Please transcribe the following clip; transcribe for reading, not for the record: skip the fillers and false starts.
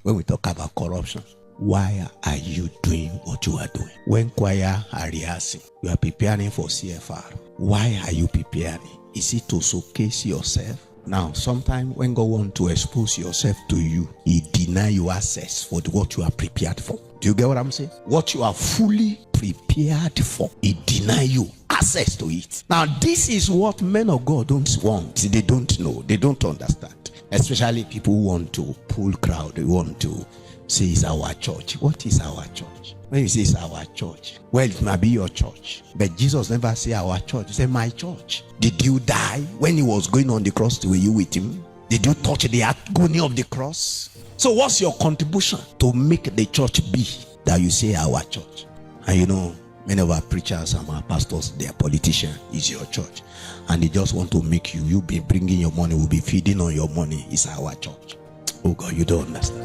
when we talk about corruption. Why are you doing what you are doing? When choir are rehearsing, you are preparing for CFR. Why are you preparing? Is it to showcase yourself? Now, sometimes when God wants to expose yourself to you, He deny you access for what you are prepared for. Do you get what I'm saying? What you are fully prepared for, He deny you access to it. Now, this is what men of God don't want. They don't know. They don't understand. Especially people who want to pull crowd. They want to say it's our church. What is our church? When you say it's our church, well, it might be your church. But Jesus never say our church. He said my church. Did you die when He was going on the cross? Were you with Him? Did you touch the agony of the cross? So what's your contribution to make the church be that you say our church? And you know, many of our preachers and our pastors, they are politicians, is your church. And they just want to make you be bringing your money, will be feeding on your money, is our church. Oh God, you don't understand.